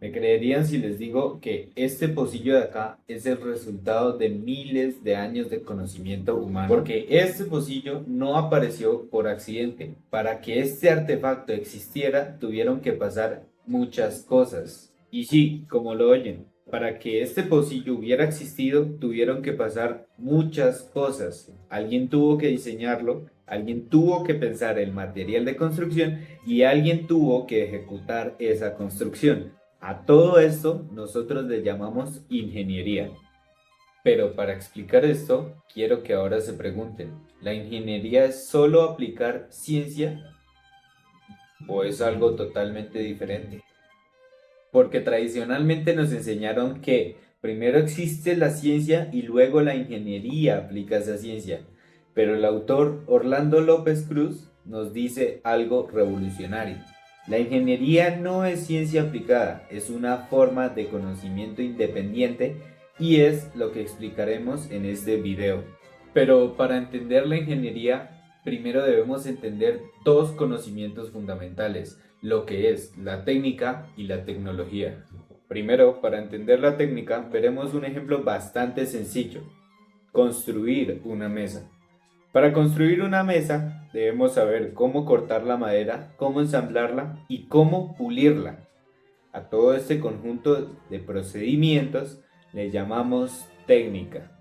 Me creerían si les digo que este pocillo de acá es el resultado de miles de años de conocimiento humano. Porque este pocillo no apareció por accidente. Para que este artefacto existiera, tuvieron que pasar muchas cosas. Y sí, como lo oyen, para que este pocillo hubiera existido, tuvieron que pasar muchas cosas. Alguien tuvo que diseñarlo, alguien tuvo que pensar el material de construcción y alguien tuvo que ejecutar esa construcción. A todo esto nosotros le llamamos ingeniería. Pero para explicar esto, quiero que ahora se pregunten, ¿la ingeniería es solo aplicar ciencia o es algo totalmente diferente? Porque tradicionalmente nos enseñaron que primero existe la ciencia y luego la ingeniería aplica esa ciencia. Pero el autor Orlando López Cruz nos dice algo revolucionario. La ingeniería no es ciencia aplicada, es una forma de conocimiento independiente y es lo que explicaremos en este video. Pero para entender la ingeniería, primero debemos entender dos conocimientos fundamentales, lo que es la técnica y la tecnología. Primero, para entender la técnica, veremos un ejemplo bastante sencillo, construir una mesa. Para construir una mesa, debemos saber cómo cortar la madera, cómo ensamblarla y cómo pulirla. A todo este conjunto de procedimientos le llamamos técnica,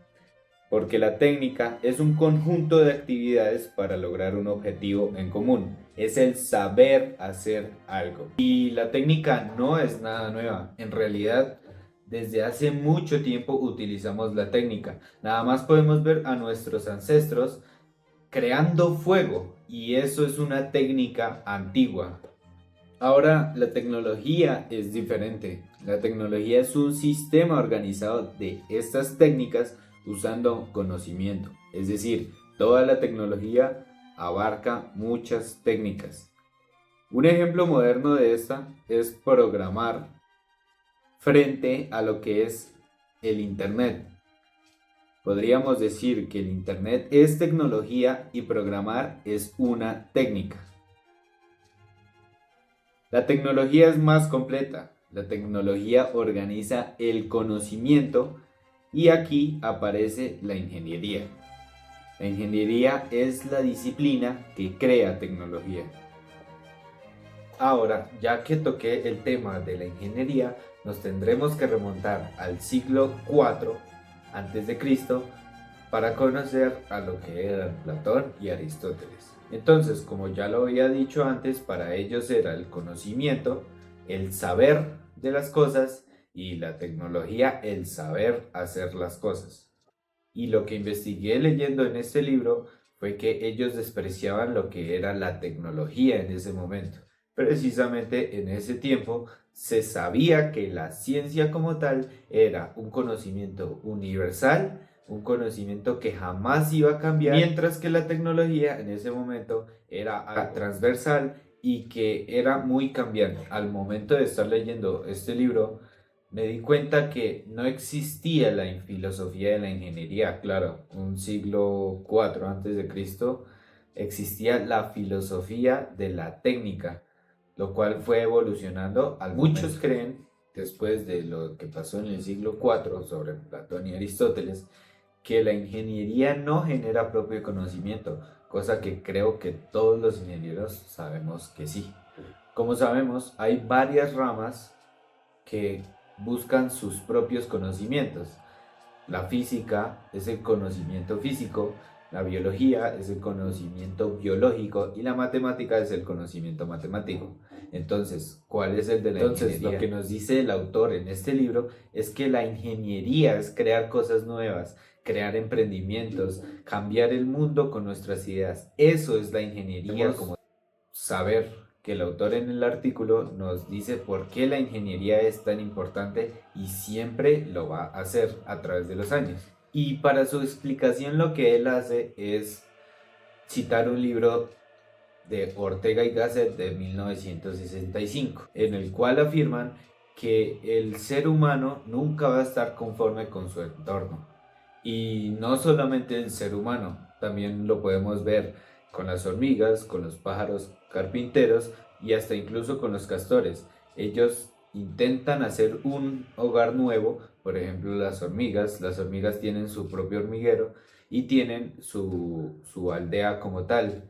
porque la técnica es un conjunto de actividades para lograr un objetivo en común. Es el saber hacer algo. Y la técnica no es nada nueva. En realidad, desde hace mucho tiempo utilizamos la técnica. Nada más podemos ver a nuestros ancestros creando fuego y eso es una técnica antigua. Ahora la tecnología es diferente. La tecnología es un sistema organizado de estas técnicas usando conocimiento. Es decir, toda la tecnología abarca muchas técnicas. Un ejemplo moderno de esta es programar frente a lo que es el Internet. Podríamos decir que el Internet es tecnología y programar es una técnica. La tecnología es más completa. La tecnología organiza el conocimiento y aquí aparece la ingeniería. La ingeniería es la disciplina que crea tecnología. Ahora, ya que toqué el tema de la ingeniería, nos tendremos que remontar al siglo IV antes de Cristo para conocer a lo que eran Platón y Aristóteles. Entonces, como ya lo había dicho antes, para ellos era el conocimiento, el saber de las cosas y la tecnología, el saber hacer las cosas. Y lo que investigué leyendo en este libro fue que ellos despreciaban lo que era la tecnología en ese momento. Precisamente en ese tiempo se sabía que la ciencia como tal era un conocimiento universal, un conocimiento que jamás iba a cambiar, mientras que la tecnología en ese momento era transversal y que era muy cambiante. Al momento de estar leyendo este libro, me di cuenta que no existía la filosofía de la ingeniería. Claro, un siglo IV antes de Cristo existía la filosofía de la técnica, lo cual fue evolucionando. Muchos creen, después de lo que pasó en el siglo IV sobre Platón y Aristóteles, que la ingeniería no genera propio conocimiento, cosa que creo que todos los ingenieros sabemos que sí. Como sabemos, hay varias ramas que buscan sus propios conocimientos. La física es el conocimiento físico, la biología es el conocimiento biológico y la matemática es el conocimiento matemático. Entonces, ¿cuál es el de la ingeniería? Lo que nos dice el autor en este libro es que la ingeniería es crear cosas nuevas, crear emprendimientos, cambiar el mundo con nuestras ideas. Eso es la ingeniería, como saber que el autor en el artículo nos dice por qué la ingeniería es tan importante y siempre lo va a hacer a través de los años. Y para su explicación lo que él hace es citar un libro de Ortega y Gasset de 1965, en el cual afirman que el ser humano nunca va a estar conforme con su entorno. Y no solamente el ser humano, también lo podemos ver con las hormigas, con los pájaros carpinteros y hasta incluso con los castores. Ellos intentan hacer un hogar nuevo, por ejemplo las hormigas tienen su propio hormiguero y tienen su aldea como tal.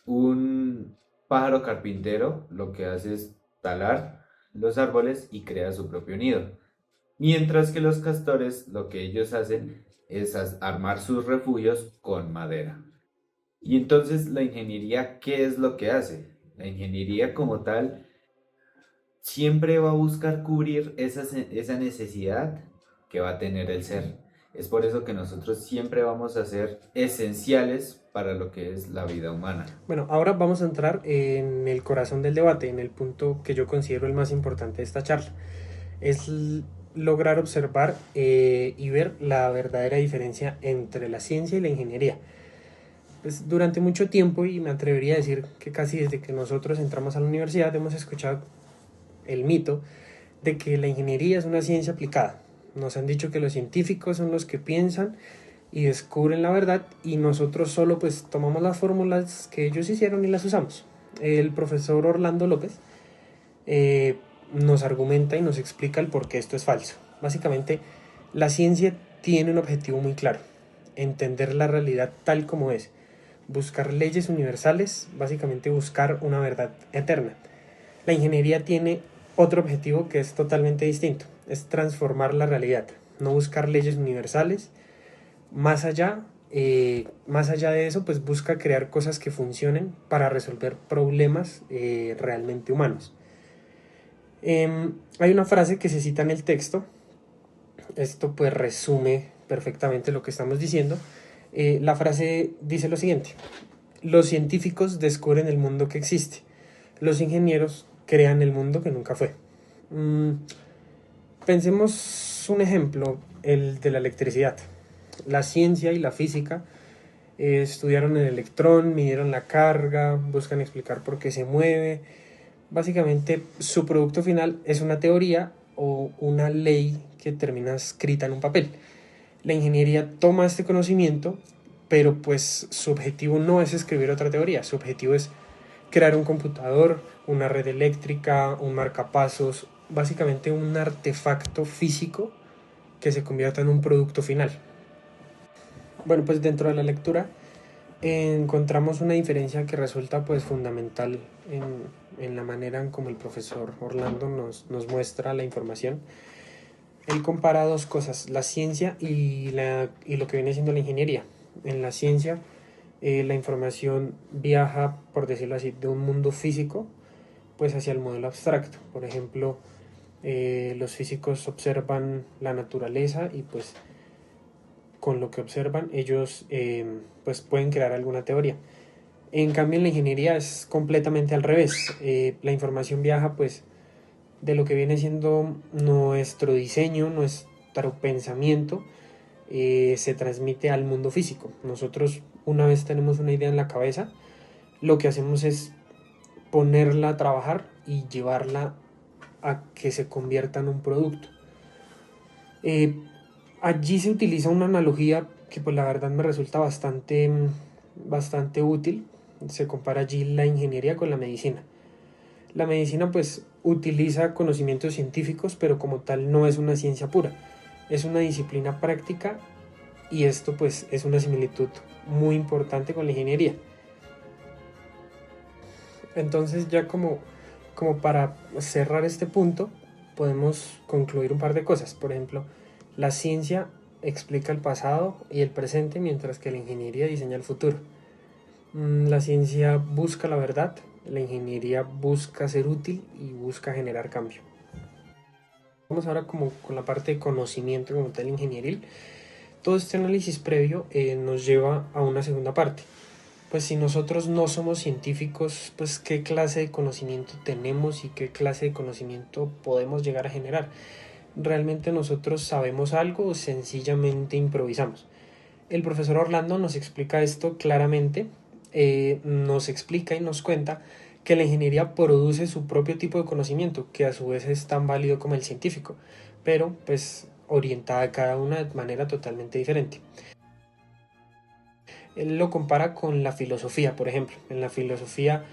Un pájaro carpintero lo que hace es talar los árboles y crea su propio nido. Mientras que los castores lo que ellos hacen es armar sus refugios con madera. Y entonces la ingeniería, ¿qué es lo que hace? La ingeniería como tal siempre va a buscar cubrir esa necesidad que va a tener el ser. Es por eso que nosotros siempre vamos a ser esenciales para lo que es la vida humana. Bueno, ahora vamos a entrar en el corazón del debate, en el punto que yo considero el más importante de esta charla. Es lograr observar y ver la verdadera diferencia entre la ciencia y la ingeniería. Pues durante mucho tiempo, y me atrevería a decir que casi desde que nosotros entramos a la universidad, hemos escuchado el mito de que la ingeniería es una ciencia aplicada. Nos han dicho que los científicos son los que piensan y descubren la verdad y nosotros solo pues tomamos las fórmulas que ellos hicieron y las usamos. El profesor Orlando López nos argumenta y nos explica el por qué esto es falso. Básicamente, la ciencia tiene un objetivo muy claro: entender la realidad tal como es, buscar leyes universales, básicamente buscar una verdad eterna. La ingeniería tiene otro objetivo que es totalmente distinto: es transformar la realidad, no buscar leyes universales. Más allá de eso, pues busca crear cosas que funcionen para resolver problemas realmente humanos. Hay una frase que se cita en el texto, esto pues resume perfectamente lo que estamos diciendo. La frase dice lo siguiente: los científicos descubren el mundo que existe, los ingenieros crean el mundo que nunca fue. Pensemos un ejemplo, el de la electricidad. La ciencia y la física estudiaron el electrón, midieron la carga, buscan explicar por qué se mueve. Básicamente, su producto final es una teoría o una ley que termina escrita en un papel. La ingeniería toma este conocimiento, pero pues su objetivo no es escribir otra teoría, su objetivo es crear un computador, una red eléctrica, un marcapasos, básicamente un artefacto físico que se convierta en un producto final. Bueno, pues dentro de la lectura encontramos una diferencia que resulta pues fundamental en la manera en como el profesor Orlando nos muestra la información. Él compara dos cosas: la ciencia y lo que viene siendo la ingeniería. En la ciencia, la información viaja, por decirlo así, de un mundo físico pues hacia el modelo abstracto. Por ejemplo, los físicos observan la naturaleza y pues con lo que observan ellos pues pueden crear alguna teoría. En cambio en la ingeniería es completamente al revés. La información viaja pues de lo que viene siendo nuestro diseño, nuestro pensamiento, se transmite al mundo físico. Nosotros, una vez tenemos una idea en la cabeza, lo que hacemos es ponerla a trabajar y llevarla a que se convierta en un producto. Eh, Allí se utiliza una analogía que pues la verdad me resulta bastante útil. Se compara allí la ingeniería con la medicina. La medicina pues utiliza conocimientos científicos, pero como tal no es una ciencia pura, es una disciplina práctica, y esto pues es una similitud muy importante con la ingeniería. Entonces ya como para cerrar este punto, podemos concluir un par de cosas. Por ejemplo, la ciencia explica el pasado y el presente, mientras que la ingeniería diseña el futuro. La ciencia busca la verdad, la ingeniería busca ser útil y busca generar cambio. Vamos ahora como con la parte de conocimiento como tal ingenieril. Todo este análisis previo nos lleva a una segunda parte. Pues si nosotros no somos científicos, pues qué clase de conocimiento tenemos y qué clase de conocimiento podemos llegar a generar. ¿Realmente nosotros sabemos algo o sencillamente improvisamos? El profesor Orlando nos explica esto claramente, nos explica y nos cuenta que la ingeniería produce su propio tipo de conocimiento, que a su vez es tan válido como el científico, pero pues orientada a cada una de manera totalmente diferente. Él lo compara con la filosofía, por ejemplo. En la filosofía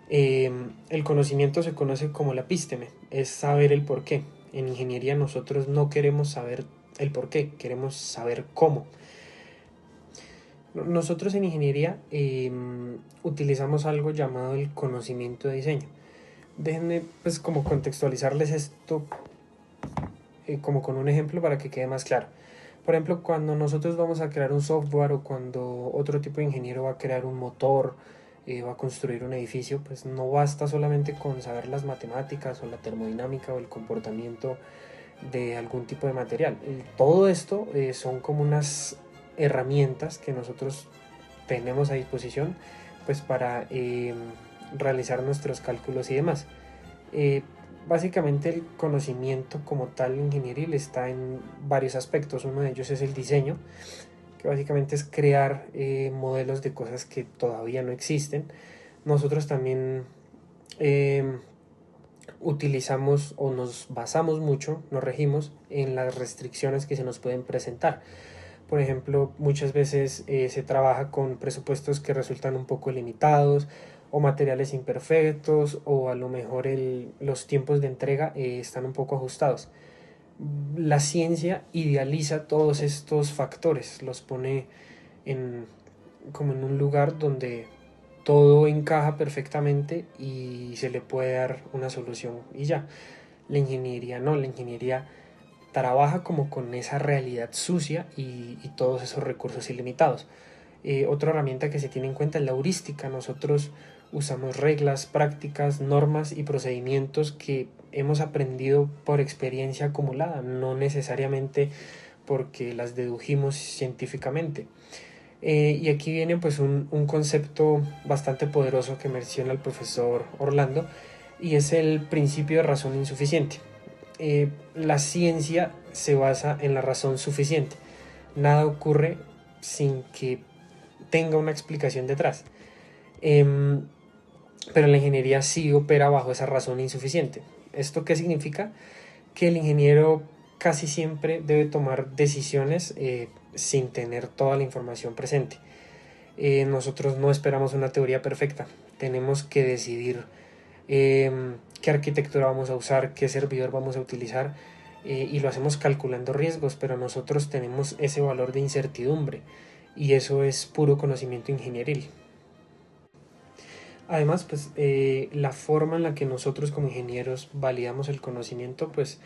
El conocimiento se conoce como la epísteme, es saber el por qué. En ingeniería nosotros no queremos saber el por qué, queremos saber cómo. Nosotros en ingeniería utilizamos algo llamado el conocimiento de diseño. Déjenme pues como contextualizarles esto como con un ejemplo para que quede más claro. Por ejemplo, cuando nosotros vamos a crear un software o cuando otro tipo de ingeniero va a crear un motor, va a construir un edificio, pues no basta solamente con saber las matemáticas o la termodinámica o el comportamiento de algún tipo de material. Todo esto son como unas herramientas que nosotros tenemos a disposición pues para realizar nuestros cálculos y demás. Eh, Básicamente el conocimiento como tal ingenieril está en varios aspectos. Uno de ellos es el diseño, que básicamente es crear modelos de cosas que todavía no existen. Nosotros también eh, utilizamos o nos basamos mucho, nos regimos en las restricciones que se nos pueden presentar. Por ejemplo, muchas veces se trabaja con presupuestos que resultan un poco limitados o materiales imperfectos o a lo mejor los tiempos de entrega están un poco ajustados. La ciencia idealiza todos estos factores, los pone en, como en un lugar donde todo encaja perfectamente y se le puede dar una solución y ya. La ingeniería no, la ingeniería trabaja como con esa realidad sucia y todos esos recursos ilimitados. Otra herramienta que se tiene en cuenta es la heurística. Nosotros usamos reglas, prácticas, normas y procedimientos que hemos aprendido por experiencia acumulada, no necesariamente porque las dedujimos científicamente. Y aquí viene pues un concepto bastante poderoso que menciona el profesor Orlando y es el principio de razón insuficiente. La ciencia se basa en la razón suficiente. Nada ocurre sin que tenga una explicación detrás. Em, pero la ingeniería sí opera bajo esa razón insuficiente. ¿Esto qué significa? Que el ingeniero casi siempre debe tomar decisiones sin tener toda la información presente. Nosotros no esperamos una teoría perfecta. Tenemos que decidir qué arquitectura vamos a usar, qué servidor vamos a utilizar y lo hacemos calculando riesgos, pero nosotros tenemos ese valor de incertidumbre y eso es puro conocimiento ingenieril. Además, pues la forma en la que nosotros como ingenieros validamos el conocimiento, pues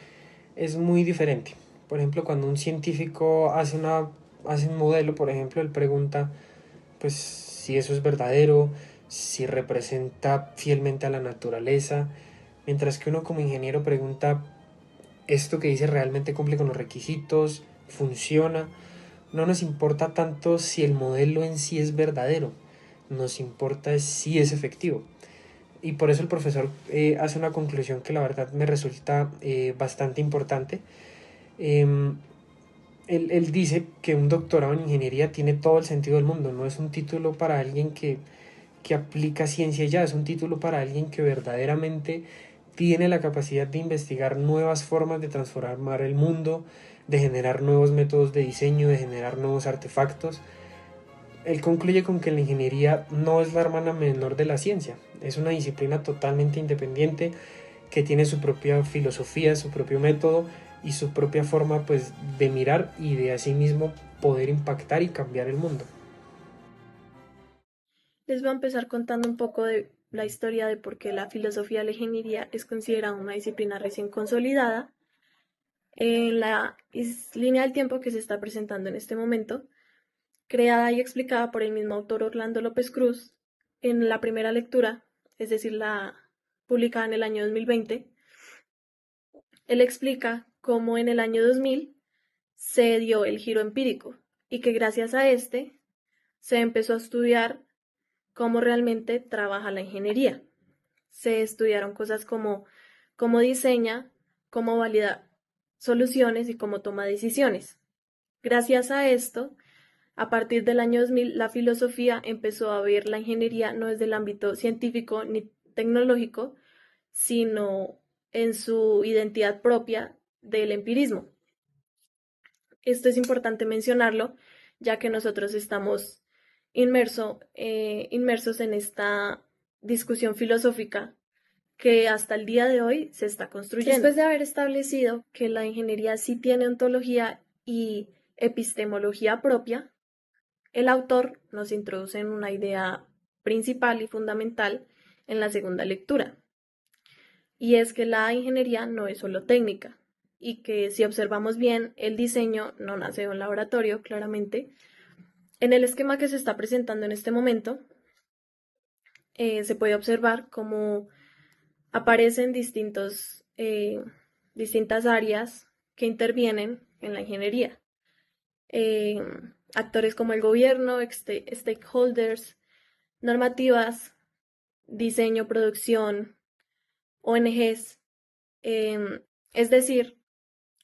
es muy diferente. Por ejemplo, cuando un científico hace un modelo, por ejemplo, él pregunta, pues si eso es verdadero, si representa fielmente a la naturaleza, mientras que uno como ingeniero pregunta, ¿esto que dice realmente cumple con los requisitos? ¿Funciona? No nos importa tanto si el modelo en sí es verdadero, nos importa si es efectivo. Y por eso el profesor hace una conclusión que la verdad me resulta bastante importante. Eh, él dice que un doctorado en ingeniería tiene todo el sentido del mundo, no es un título para alguien que aplica ciencia ya, es un título para alguien que verdaderamente tiene la capacidad de investigar nuevas formas de transformar el mundo, de generar nuevos métodos de diseño, de generar nuevos artefactos. Él concluye con que la ingeniería no es la hermana menor de la ciencia, es una disciplina totalmente independiente que tiene su propia filosofía, su propio método y su propia forma pues de mirar y de asimismo poder impactar y cambiar el mundo. Les voy a empezar contando un poco de la historia de por qué la filosofía de la ingeniería es considerada una disciplina recién consolidada en la línea del tiempo que se está presentando en este momento, creada y explicada por el mismo autor Orlando López Cruz en la primera lectura, es decir, la publicada en el año 2020. Él explica cómo en el año 2000 se dio el giro empírico y que gracias a este se empezó a estudiar cómo realmente trabaja la ingeniería. Se estudiaron cosas como cómo diseña, cómo valida soluciones y cómo toma decisiones. Gracias a esto, a partir del año 2000, la filosofía empezó a ver la ingeniería no desde el ámbito científico ni tecnológico, sino en su identidad propia del empirismo. Esto es importante mencionarlo, ya que nosotros estamos inmersos en esta discusión filosófica que hasta el día de hoy se está construyendo. Después de haber establecido que la ingeniería sí tiene ontología y epistemología propia, el autor nos introduce en una idea principal y fundamental en la segunda lectura, y es que la ingeniería no es solo técnica, y que si observamos bien, el diseño no nace de un laboratorio, claramente. En el esquema que se está presentando en este momento, se puede observar cómo aparecen distintas áreas que intervienen en la ingeniería. Actores como el gobierno, stakeholders, normativas, diseño, producción, ONGs. Es decir,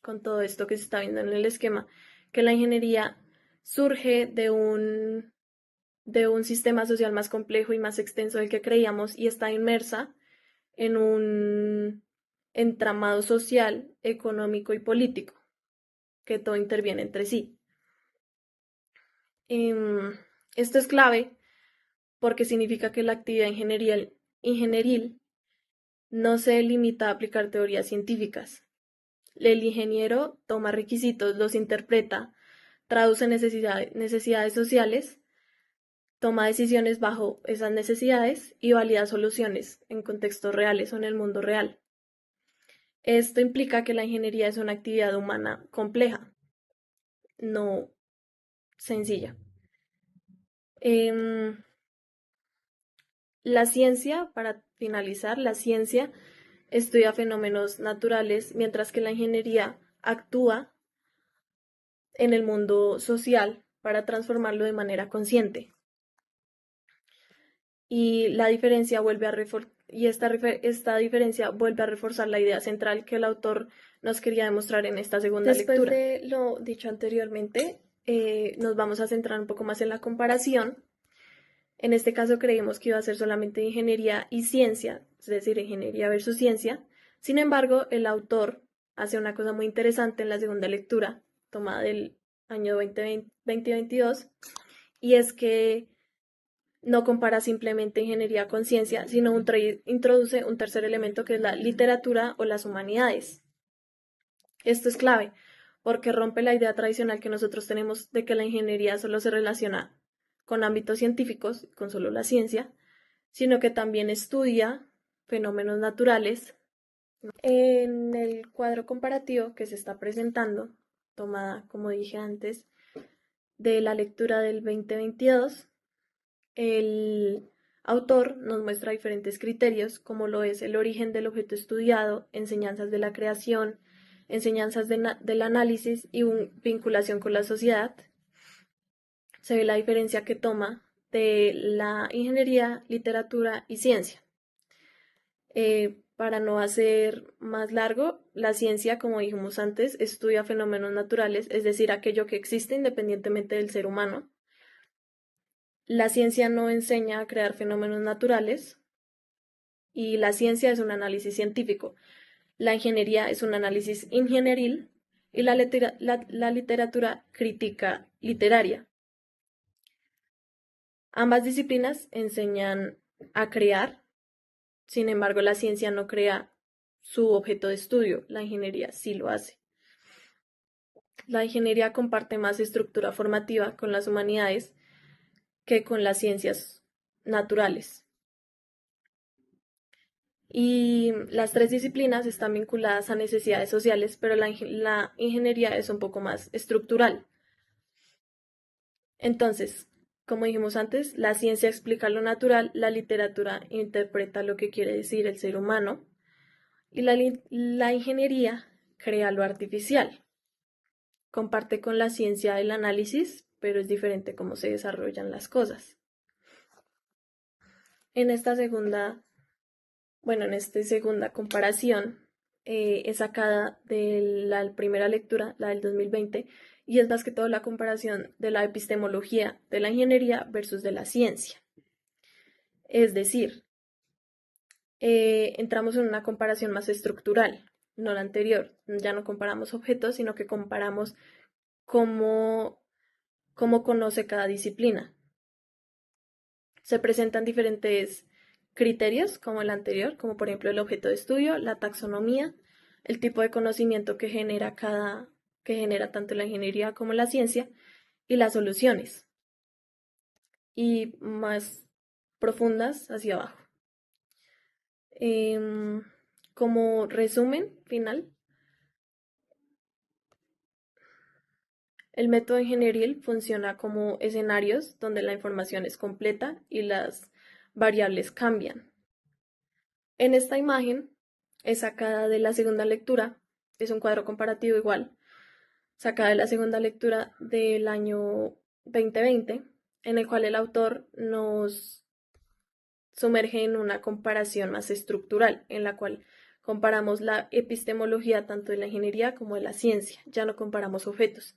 con todo esto que se está viendo en el esquema, que la ingeniería surge de un sistema social más complejo y más extenso del que creíamos y está inmersa en un entramado social, económico y político, que todo interviene entre sí. Esto es clave porque significa que la actividad ingenieril no se limita a aplicar teorías científicas. El ingeniero toma requisitos, los interpreta, traduce necesidades sociales, toma decisiones bajo esas necesidades y valida soluciones en contextos reales o en el mundo real. Esto implica que la ingeniería es una actividad humana compleja, no sencilla. La ciencia, para finalizar, la ciencia estudia fenómenos naturales, mientras que la ingeniería actúa en el mundo social para transformarlo de manera consciente. Y la diferencia esta diferencia vuelve a reforzar la idea central que el autor nos quería demostrar en esta segunda lectura. Después de lo dicho anteriormente, nos vamos a centrar un poco más en la comparación. En este caso creímos que iba a ser solamente ingeniería y ciencia, es decir, ingeniería versus ciencia. Sin embargo, el autor hace una cosa muy interesante en la segunda lectura, tomada del año 2022, y es que no compara simplemente ingeniería con ciencia, sino introduce un tercer elemento que es la literatura o las humanidades. Esto es clave porque rompe la idea tradicional que nosotros tenemos de que la ingeniería solo se relaciona con ámbitos científicos, con solo la ciencia, sino que también estudia fenómenos naturales. En el cuadro comparativo que se está presentando, tomada, como dije antes, de la lectura del 2022, el autor nos muestra diferentes criterios, como lo es el origen del objeto estudiado, enseñanzas de la creación, enseñanzas del análisis y vinculación con la sociedad. Se ve la diferencia que toma de la ingeniería, literatura y ciencia. Para no hacer más largo, la ciencia, como dijimos antes, estudia fenómenos naturales, es decir, aquello que existe independientemente del ser humano. La ciencia no enseña a crear fenómenos naturales y la ciencia es un análisis científico. La ingeniería es un análisis ingenieril y la literatura crítica literaria. Ambas disciplinas enseñan a crear, sin embargo, la ciencia no crea su objeto de estudio, la ingeniería sí lo hace. La ingeniería comparte más estructura formativa con las humanidades que con las ciencias naturales. Y las tres disciplinas están vinculadas a necesidades sociales, pero la ingeniería es un poco más estructural. Entonces, como dijimos antes, la ciencia explica lo natural, la literatura interpreta lo que quiere decir el ser humano y la ingeniería crea lo artificial. Comparte con la ciencia el análisis, pero es diferente cómo se desarrollan las cosas. En esta segunda comparación es sacada de la primera lectura, la del 2020, y es más que todo la comparación de la epistemología de la ingeniería versus de la ciencia. Es decir, entramos en una comparación más estructural, no la anterior. Ya no comparamos objetos, sino que comparamos cómo conoce cada disciplina. Se presentan diferentes criterios como el anterior, como por ejemplo el objeto de estudio, la taxonomía, el tipo de conocimiento que genera tanto la ingeniería como la ciencia, y las soluciones, y más profundas hacia abajo. Como resumen final, el método ingenieril funciona como escenarios donde la información es completa y las variables cambian. En esta imagen es sacada de la segunda lectura, es un cuadro comparativo igual, sacada de la segunda lectura del año 2020, en el cual el autor nos sumerge en una comparación más estructural, en la cual comparamos la epistemología tanto de la ingeniería como de la ciencia. Ya no comparamos objetos,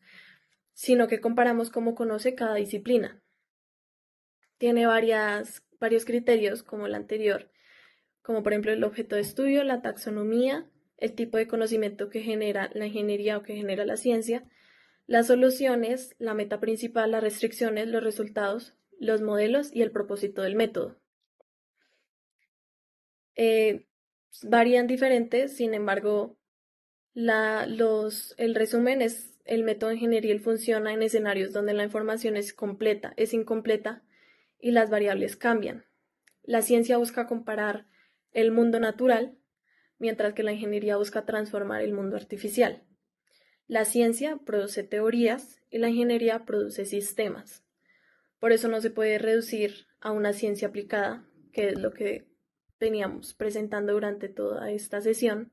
sino que comparamos cómo conoce cada disciplina. Tiene varios criterios como el anterior, como por ejemplo el objeto de estudio, la taxonomía, el tipo de conocimiento que genera la ingeniería o que genera la ciencia, las soluciones, la meta principal, las restricciones, los resultados, los modelos y el propósito del método. Varían diferentes, sin embargo, el resumen es el método ingenieril funciona en escenarios donde la información es completa, es incompleta y las variables cambian. La ciencia busca comparar el mundo natural, mientras que la ingeniería busca transformar el mundo artificial. La ciencia produce teorías y la ingeniería produce sistemas. Por eso no se puede reducir a una ciencia aplicada, que es lo que veníamos presentando durante toda esta sesión,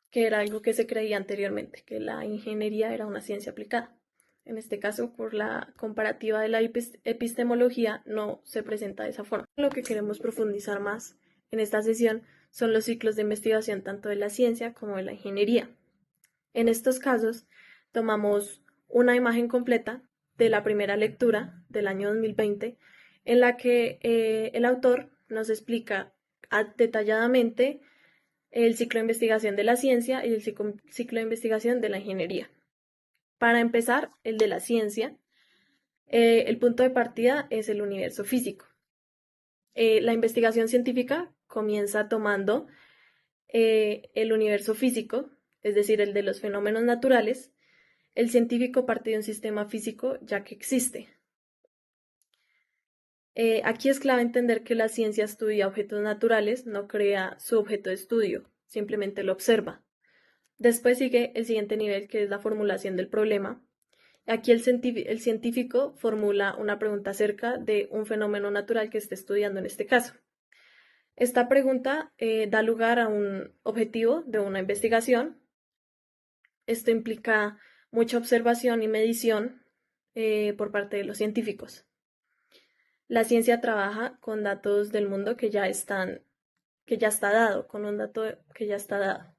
que era algo que se creía anteriormente, que la ingeniería era una ciencia aplicada. En este caso, por la comparativa de la epistemología, no se presenta de esa forma. Lo que queremos profundizar más en esta sesión son los ciclos de investigación tanto de la ciencia como de la ingeniería. En estos casos, tomamos una imagen completa de la primera lectura del año 2020, en la que el autor nos explica detalladamente el ciclo de investigación de la ciencia y el ciclo de investigación de la ingeniería. Para empezar, el de la ciencia, el punto de partida es el universo físico. La investigación científica comienza tomando el universo físico, es decir, el de los fenómenos naturales. El científico parte de un sistema físico ya que existe. Aquí es clave entender que la ciencia estudia objetos naturales, no crea su objeto de estudio, simplemente lo observa. Después sigue el siguiente nivel, que es la formulación del problema. Aquí el científico formula una pregunta acerca de un fenómeno natural que esté estudiando en este caso. Esta pregunta da lugar a un objetivo de una investigación. Esto implica mucha observación y medición por parte de los científicos. La ciencia trabaja con datos del mundo que ya está dado, con un dato que ya está dado.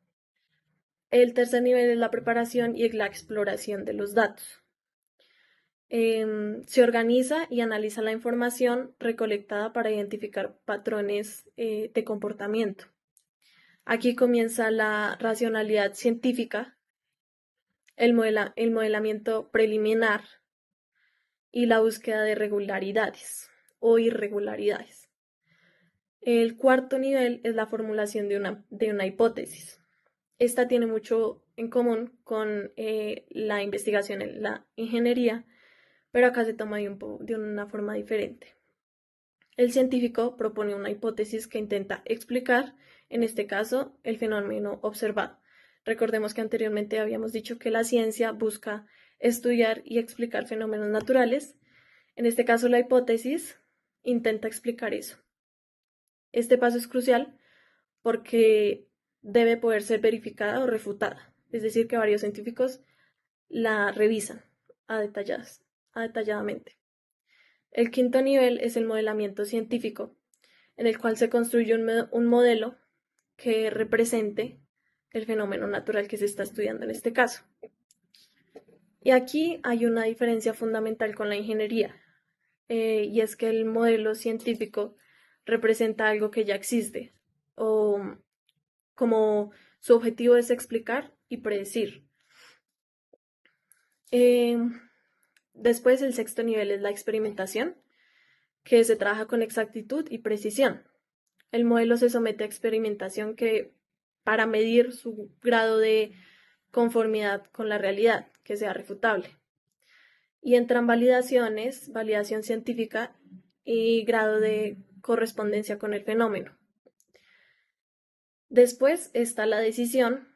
El tercer nivel es la preparación y la exploración de los datos. Se organiza y analiza la información recolectada para identificar patrones de comportamiento. Aquí comienza la racionalidad científica, el modelamiento preliminar y la búsqueda de regularidades o irregularidades. El cuarto nivel es la formulación de una hipótesis. Esta tiene mucho en común con la investigación en la ingeniería, pero acá se toma de una forma diferente. El científico propone una hipótesis que intenta explicar, en este caso, el fenómeno observado. Recordemos que anteriormente habíamos dicho que la ciencia busca estudiar y explicar fenómenos naturales. En este caso, la hipótesis intenta explicar eso. Este paso es crucial porque debe poder ser verificada o refutada, es decir, que varios científicos la revisan detalladamente. El quinto nivel es el modelamiento científico, en el cual se construye un modelo que represente el fenómeno natural que se está estudiando en este caso. Y aquí hay una diferencia fundamental con la ingeniería, y es que el modelo científico representa algo que ya existe, o como su objetivo es explicar y predecir. Después, el sexto nivel es la experimentación, que se trabaja con exactitud y precisión. El modelo se somete a experimentación para medir su grado de conformidad con la realidad, que sea refutable. Y entran validaciones, validación científica y grado de correspondencia con el fenómeno. Después está la decisión,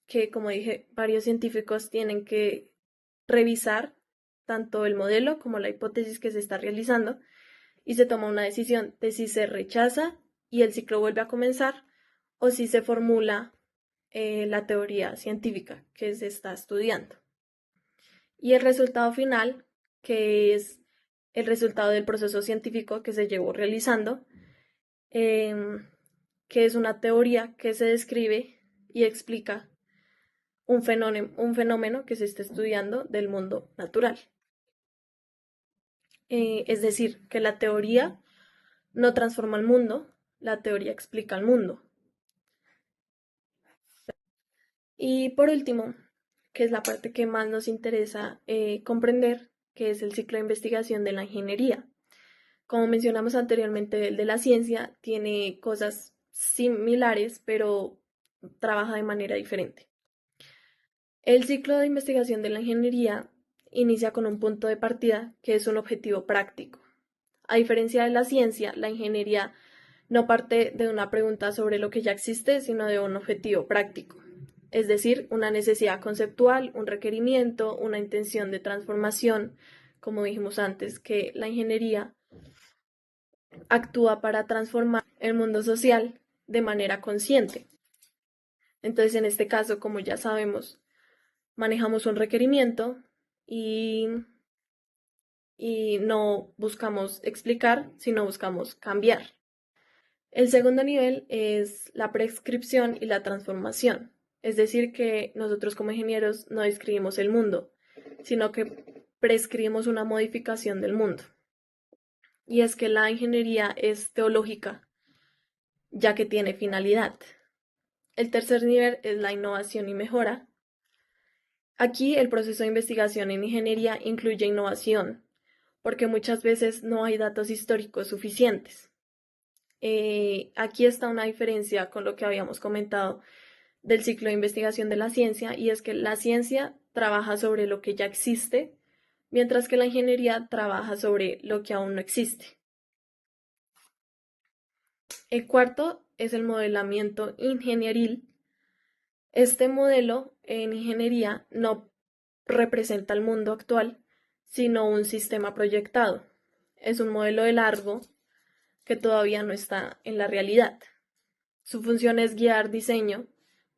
que como dije, varios científicos tienen que revisar tanto el modelo como la hipótesis que se está realizando y se toma una decisión de si se rechaza y el ciclo vuelve a comenzar o si se formula la teoría científica que se está estudiando. Y el resultado final, que es el resultado del proceso científico que se llevó realizando, que es una teoría que se describe y explica un fenómeno que se está estudiando del mundo natural. Es decir, que la teoría no transforma el mundo, la teoría explica el mundo. Y por último, que es la parte que más nos interesa comprender, que es el ciclo de investigación de la ingeniería. Como mencionamos anteriormente, el de la ciencia tiene cosas similares, pero trabaja de manera diferente. El ciclo de investigación de la ingeniería inicia con un punto de partida que es un objetivo práctico. A diferencia de la ciencia, la ingeniería no parte de una pregunta sobre lo que ya existe, sino de un objetivo práctico, es decir, una necesidad conceptual, un requerimiento, una intención de transformación, como dijimos antes, que la ingeniería actúa para transformar el mundo social de manera consciente. Entonces, en este caso, como ya sabemos, manejamos un requerimiento y no buscamos explicar, sino buscamos cambiar. El segundo nivel es la prescripción y la transformación, es decir, que nosotros como ingenieros no describimos el mundo, sino que prescribimos una modificación del mundo. Y es que la ingeniería es teológica, ya que tiene finalidad. El tercer nivel es la innovación y mejora. Aquí el proceso de investigación en ingeniería incluye innovación, porque muchas veces no hay datos históricos suficientes. Aquí está una diferencia con lo que habíamos comentado del ciclo de investigación de la ciencia, y es que la ciencia trabaja sobre lo que ya existe, mientras que la ingeniería trabaja sobre lo que aún no existe. El cuarto es el modelamiento ingenieril. Este modelo en ingeniería no representa el mundo actual, sino un sistema proyectado. Es un modelo de largo que todavía no está en la realidad. Su función es guiar diseño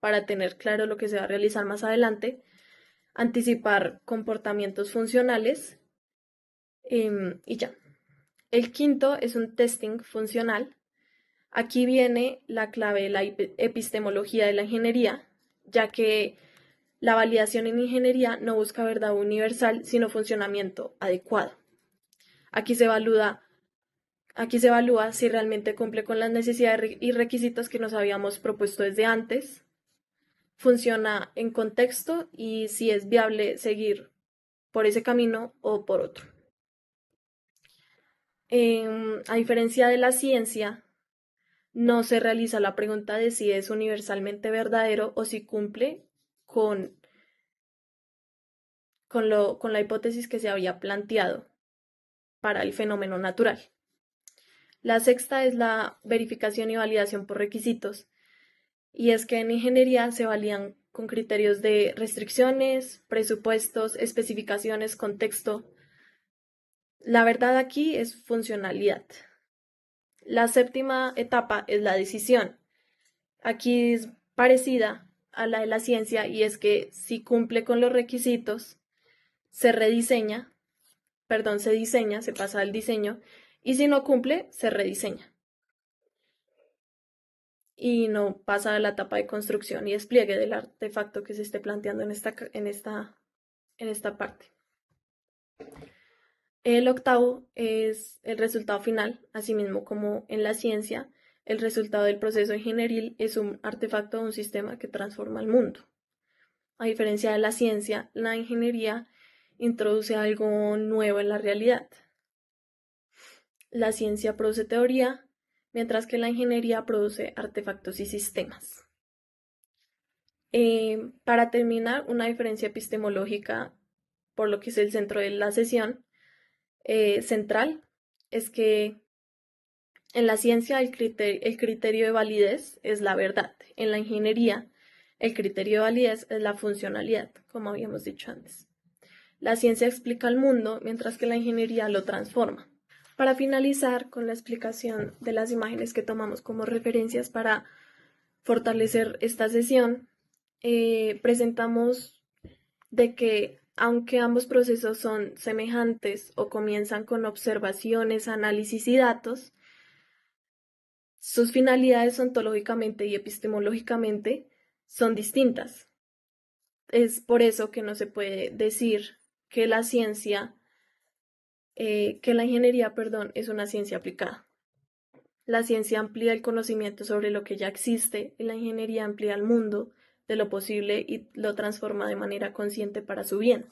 para tener claro lo que se va a realizar más adelante, anticipar comportamientos funcionales y ya. El quinto es un testing funcional. Aquí viene la clave de la epistemología de la ingeniería, ya que la validación en ingeniería no busca verdad universal, sino funcionamiento adecuado. Aquí se evalúa si realmente cumple con las necesidades y requisitos que nos habíamos propuesto desde antes, funciona en contexto y si es viable seguir por ese camino o por otro. A diferencia de la ciencia, no se realiza la pregunta de si es universalmente verdadero o si cumple con la hipótesis que se había planteado para el fenómeno natural. La sexta es la verificación y validación por requisitos, y es que en ingeniería se validan con criterios de restricciones, presupuestos, especificaciones, contexto. La verdad aquí es funcionalidad. La séptima etapa es la decisión. Aquí es parecida a la de la ciencia, y es que si cumple con los requisitos, se diseña, se pasa al diseño, y si no cumple, se rediseña. Y no pasa a la etapa de construcción y despliegue del artefacto que se esté planteando en esta parte. El octavo es el resultado final, asimismo como en la ciencia, el resultado del proceso ingenieril es un artefacto o un sistema que transforma el mundo. A diferencia de la ciencia, la ingeniería introduce algo nuevo en la realidad. La ciencia produce teoría, mientras que la ingeniería produce artefactos y sistemas. Para terminar, una diferencia epistemológica, por lo que es el centro de la sesión central, es que en la ciencia el criterio de validez es la verdad. En la ingeniería el criterio de validez es la funcionalidad, como habíamos dicho antes. La ciencia explica el mundo, mientras que la ingeniería lo transforma. Para finalizar con la explicación de las imágenes que tomamos como referencias para fortalecer esta sesión, presentamos de que aunque ambos procesos son semejantes o comienzan con observaciones, análisis y datos, sus finalidades ontológicamente y epistemológicamente son distintas. Es por eso que no se puede decir que la ingeniería, es una ciencia aplicada. La ciencia amplía el conocimiento sobre lo que ya existe y la ingeniería amplía el mundo de lo posible y lo transforma de manera consciente para su bien.